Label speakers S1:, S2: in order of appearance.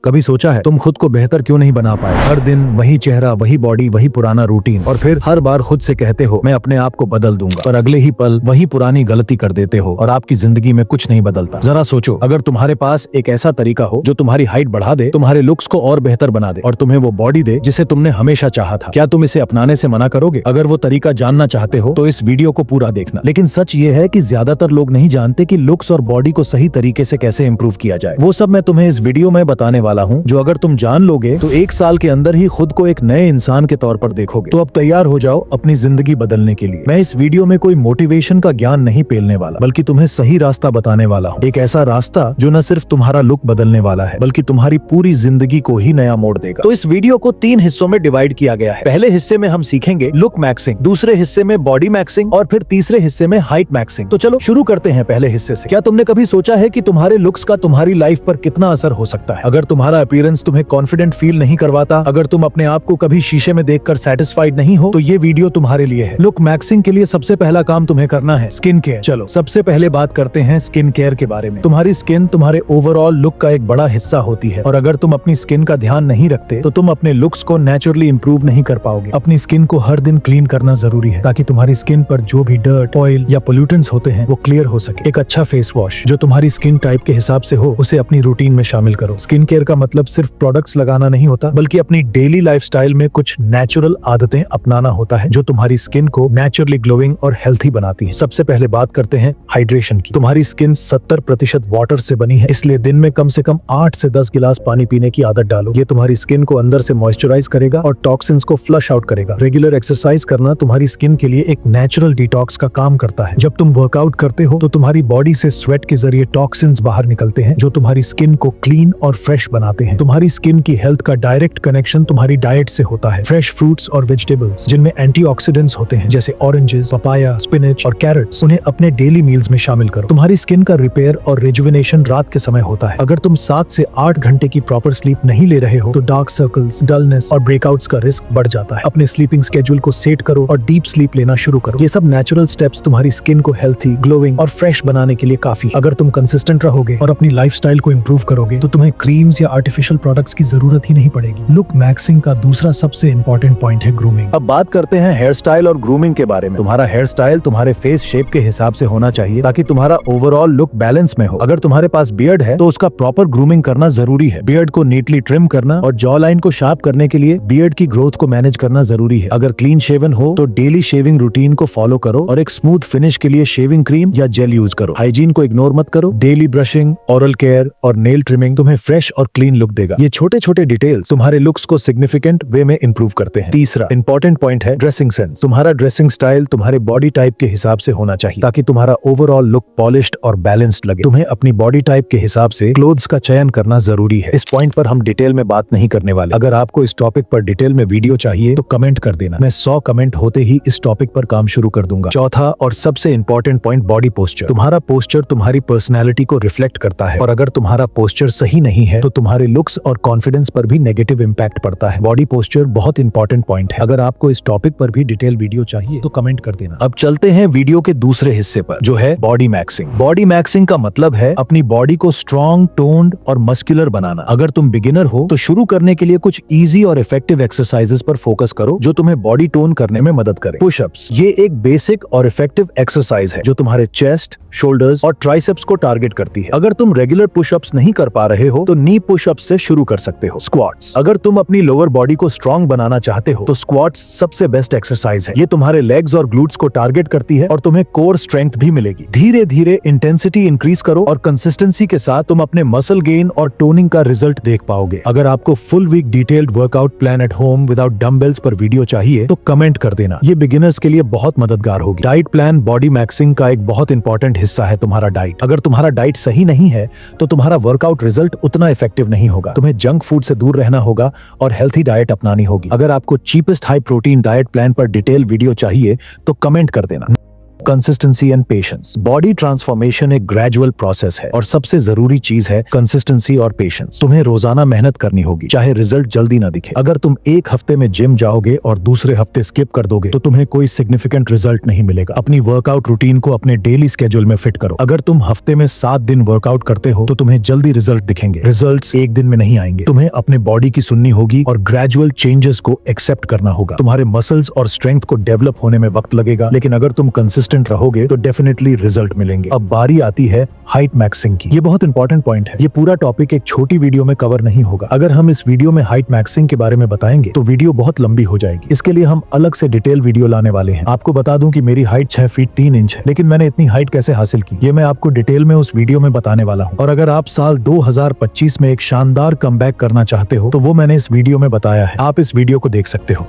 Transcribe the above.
S1: कभी सोचा है तुम खुद को बेहतर क्यों नहीं बना पाए? हर दिन वही चेहरा, वही बॉडी, वही पुराना रूटीन, और फिर हर बार खुद से कहते हो मैं अपने आप को बदल दूंगा, पर अगले ही पल वही पुरानी गलती कर देते हो और आपकी जिंदगी में कुछ नहीं बदलता। जरा सोचो, अगर तुम्हारे पास एक ऐसा तरीका हो जो तुम्हारी हाइट बढ़ा दे, तुम्हारे लुक्स को और बेहतर बना दे और तुम्हें वो बॉडी दे जिसे तुमने हमेशा चाहा था, क्या तुम इसे अपनाने से मना करोगे? अगर वो तरीका जानना चाहते हो तो इस वीडियो को पूरा देखना। लेकिन सच ये है कि ज्यादातर लोग नहीं जानते कि लुक्स और बॉडी को सही तरीके से कैसे इंप्रूव किया जाए। वो सब मैं तुम्हें इस वीडियो में बताने वाला हूँ, जो अगर तुम जान लोगे तो 1 साल के अंदर ही खुद को एक नए इंसान के तौर पर देखोगे। तो अब तैयार हो जाओ अपनी जिंदगी बदलने के लिए। मैं इस वीडियो में कोई मोटिवेशन का ज्ञान नहीं पेलने वाला, बल्कि तुम्हें सही रास्ता बताने वाला हूँ। एक ऐसा रास्ता जो न सिर्फ तुम्हारा लुक बदलने वाला है, बल्कि तुम्हारी पूरी जिंदगी को ही नया मोड़ देगा। तो इस वीडियो को 3 हिस्सों में डिवाइड किया गया है। पहले हिस्से में हम सीखेंगे लुक मैक्सिंग, दूसरे हिस्से में बॉडी मैक्सिंग और फिर तीसरे हिस्से में हाइट मैक्सिंग। तो चलो शुरू करते हैं पहले हिस्से से। क्या तुमने कभी सोचा है कि तुम्हारे लुक्स का तुम्हारी लाइफ पर कितना असर हो सकता है? अगर तुम्हारा अपीयरेंस तुम्हें कॉन्फिडेंट फील नहीं करवाता, अगर तुम अपने आप को कभी शीशे में देखकर सेटिस्फाइड नहीं हो, तो ये वीडियो तुम्हारे लिए है। लुक मैक्सिंग के लिए सबसे पहला काम तुम्हें करना है स्किन केयर। चलो सबसे पहले बात करते हैं स्किन केयर के बारे में। तुम्हारी स्किन तुम्हारे ओवरऑल लुक का एक बड़ा हिस्सा होती है, और अगर तुम अपनी स्किन का ध्यान नहीं रखते तो तुम अपने लुक्स को नेचुरली इंप्रूव नहीं कर पाओगे। अपनी स्किन को हर दिन क्लीन करना जरूरी है, ताकि तुम्हारी स्किन पर जो भी डर्ट, ऑयल या पोल्यूटेंट्स होते हैं वो क्लियर हो सके। एक अच्छा फेस वॉश जो तुम्हारी स्किन टाइप के हिसाब से हो, उसे अपनी रूटीन में शामिल करो। स्किन केयर का मतलब सिर्फ प्रोडक्ट्स लगाना नहीं होता, बल्कि अपनी डेली लाइफस्टाइल में कुछ नेचुरल आदतें अपनाना होता है, जो तुम्हारी स्किन को नेचुरली ग्लोइंग और हेल्थी बनाती है। सबसे पहले बात करते हैं हाइड्रेशन की। तुम्हारी स्किन 70% वाटर से बनी है, इसलिए दिन में कम से कम 8 से 10 गिलास पानी पीने की आदत डालो। ये तुम्हारी स्किन को अंदर से मॉइस्चराइज करेगा और टॉक्सिन्स को फ्लश आउट करेगा। रेगुलर एक्सरसाइज करना तुम्हारी स्किन के लिए एक नेचुरल डिटॉक्स का काम करता है। जब तुम वर्कआउट करते हो तो तुम्हारी बॉडी से स्वेट के जरिए टॉक्सिन्स बाहर निकलते हैं, जो तुम्हारी स्किन को क्लीन और फ्रेश बनाते हैं। तुम्हारी स्किन की हेल्थ का डायरेक्ट कनेक्शन तुम्हारी डाइट से होता है। फ्रेश फ्रूट्स और वेजिटेबल्स जिनमें एंटीऑक्सीडेंट्स होते हैं, जैसे ऑरेंजेस, पपाया, स्पिनच और कैरेट्स, उन्हें अपने डेली मील्स में शामिल करो। तुम्हारी स्किन का रिपेयर और रिजुविनेशन रात के समय होता है। अगर तुम 7 से 8 घंटे की प्रॉपर स्लीप नहीं ले रहे हो तो डार्क सर्कल्स, डलनेस और ब्रेकआउट्स का रिस्क बढ़ जाता है। अपने स्लीपिंग स्केड्यूल को सेट करो और डीप स्लीप लेना शुरू करो। ये सब नेचुरल स्टेप्स तुम्हारी स्किन को हेल्थी, ग्लोइंग और फ्रेश बनाने के लिए काफी। अगर तुम कंसिस्टेंट रहोगे और अपनी लाइफस्टाइल को इंप्रूव करोगे तो तुम्हें क्रीम्स या आर्टिफिशियल प्रोडक्ट्स की जरूरत ही नहीं पड़ेगी। लुक मैक्सिंग का दूसरा सबसे इंपॉर्टेंट पॉइंट है ग्रूमिंग। अब बात करते हैं हेयर स्टाइल और ग्रूमिंग के बारे में। तुम्हारा हेयर स्टाइल तुम्हारे फेस शेप के हिसाब से होना चाहिए, ताकि तुम्हारा ओवरऑल लुक बैलेंस में हो। अगर तुम्हारे पास बियर्ड है तो उसका प्रॉपर ग्रूमिंग करना जरूरी है। बियर्ड को नीटली ट्रिम करना और जॉ लाइन को शार्प करने के लिए बियर्ड की ग्रोथ को मैनेज करना जरूरी है। अगर क्लीन शेवन हो तो डेली शेविंग रूटीन को फॉलो करो और एक स्मूथ फिनिश के लिए शेविंग क्रीम या जेल यूज करो। हाइजीन को इग्नोर मत करो। डेली ब्रशिंग, ओरल केयर और नेल ट्रिमिंग तुम्हें फ्रेश और क्लीन लुक देगा। ये छोटे छोटे डिटेल्स तुम्हारे लुक्स को सिग्निफिकेंट वे में इंप्रूव करते हैं। तीसरा इंपॉर्टेंट पॉइंट है ड्रेसिंग सेंस। तुम्हारा ड्रेसिंग स्टाइल तुम्हारे बॉडी टाइप के हिसाब से होना चाहिए, ताकि तुम्हारा ओवरऑल लुक पॉलिश्ड और बैलेंस्ड लगे। तुम्हें अपनी बॉडी टाइप के हिसाब से क्लोथ्स का चयन करना जरूरी है। इस पॉइंट पर हम डिटेल में बात नहीं करने वाले। अगर आपको इस टॉपिक पर डिटेल में वीडियो चाहिए तो कमेंट कर देना। मैं 100 कमेंट होते ही इस टॉपिक पर काम शुरू कर दूंगा। चौथा और सबसे इंपॉर्टेंट पॉइंट, बॉडी पोस्चर। तुम्हारा पोस्चर तुम्हारी पर्सनैलिटी को रिफ्लेक्ट करता है, और अगर तुम्हारा पोस्चर सही नहीं है तो तुम्हारे लुक्स और कॉन्फिडेंस पर भी नेगेटिव इंपैक्ट पड़ता है। बॉडी पोस्चर बहुत इंपॉर्टेंट पॉइंट है। अगर आपको इस टॉपिक पर भी डिटेल वीडियो चाहिए तो कमेंट कर देना। अब चलते हैं वीडियो के दूसरे हिस्से पर, जो है बॉडी मैक्सिंग। बॉडी मैक्सिंग का मतलब है अपनी बॉडी को स्ट्रॉन्ग, टोन्ड और मस्कुलर बनाना। अगर तुम बिगिनर हो तो शुरू करने के लिए कुछ इजी और इफेक्टिव एक्सरसाइजेस पर फोकस करो, जो तुम्हें बॉडी टोन करने में मदद करे। पुशअप्स, ये एक बेसिक और इफेक्टिव एक्सरसाइज है जो तुम्हारे चेस्ट, शोल्डर्स और ट्राइसेप्स को टारगेट करती है। अगर तुम रेगुलर पुशअप्स नहीं कर पा रहे हो तो नी पुशअप्स से शुरू कर सकते हो। स्क्वाट्स, अगर तुम अपनी लोअर बॉडी को स्ट्रॉन्ग बनाना चाहते हो तो स्क्वाट्स सबसे बेस्ट एक्सरसाइज है। ये तुम्हारे लेग्स और ग्लूट्स को टारगेट करती है और तुम्हें कोर स्ट्रेंथ भी मिलेगी। धीरे धीरे इंटेंसिटी इंक्रीज करो और कंसिस्टेंसी के साथ तुम अपने मसल गेन और टोनिंग का रिजल्ट देख पाओगे। अगर आपको full week detailed workout plan at home without dumbbells पर वीडियो चाहिए तो कमेंट कर देना। ये बिगिनर्स के लिए बहुत मददगार होगी। डाइट प्लान बॉडी मैक्सिंग का एक बहुत इंपॉर्टेंट हिस्सा है तुम्हारा डाइट। अगर तुम्हारा डाइट सही नहीं है तो तुम्हारा वर्कआउट रिजल्ट उतना इफेक्टिव नहीं होगा। तुम्हें जंक फूड से दूर रहना होगा और हेल्थी डाइट अपनानी होगी। अगर आपको cheapest high protein diet plan पर डिटेल वीडियो चाहिए तो कमेंट कर देना। Consistency and patience. Body transformation एक ग्रेजुअल प्रोसेस है और सबसे जरूरी चीज है कंसिस्टेंसी और पेशेंस। तुम्हें रोजाना मेहनत करनी होगी, चाहे रिजल्ट जल्दी ना दिखे। अगर तुम एक हफ्ते में जिम जाओगे और दूसरे हफ्ते स्किप कर दोगे तो तुम्हें कोई सिग्निफिकेंट रिजल्ट नहीं मिलेगा। अपनी वर्कआउट रूटीन को अपने डेली स्केड्यूल में फिट करो। अगर तुम हफ्ते में 7 दिन वर्कआउट करते हो तो तुम्हें जल्दी रिजल्ट दिखेंगे। रिजल्ट्स एक दिन में नहीं आएंगे। तुम्हें अपने बॉडी की सुननी होगी और ग्रेजुअल चेंजेस को एक्सेप्ट करना होगा। तुम्हारे मसल्स और स्ट्रेंथ को डेवलप होने में वक्त लगेगा, लेकिन अगर तुम कंसिस्टेंट रहोगे तो डेफिनेटली रिजल्ट मिलेंगे। अब बारी आती है हाइट मैक्सिंग की। ये बहुत इंपॉर्टेंट पॉइंट है। ये पूरा टॉपिक एक छोटी वीडियो में कवर नहीं होगा। अगर हम इस वीडियो में हाइट मैक्सिंग के बारे में बताएंगे तो वीडियो बहुत लंबी हो जाएगी। इसके लिए हम अलग से डिटेल वीडियो लाने वाले हैं। आपको बता दूं कि मेरी हाइट 6 फीट 3 इंच है, लेकिन मैंने इतनी हाइट कैसे हासिल की ये मैं आपको डिटेल में उस वीडियो में बताने वाला हूँ। और अगर आप साल 2025 में एक शानदार कमबैक करना चाहते हो तो वो मैंने इस वीडियो में बताया है। आप इस वीडियो को देख सकते हो।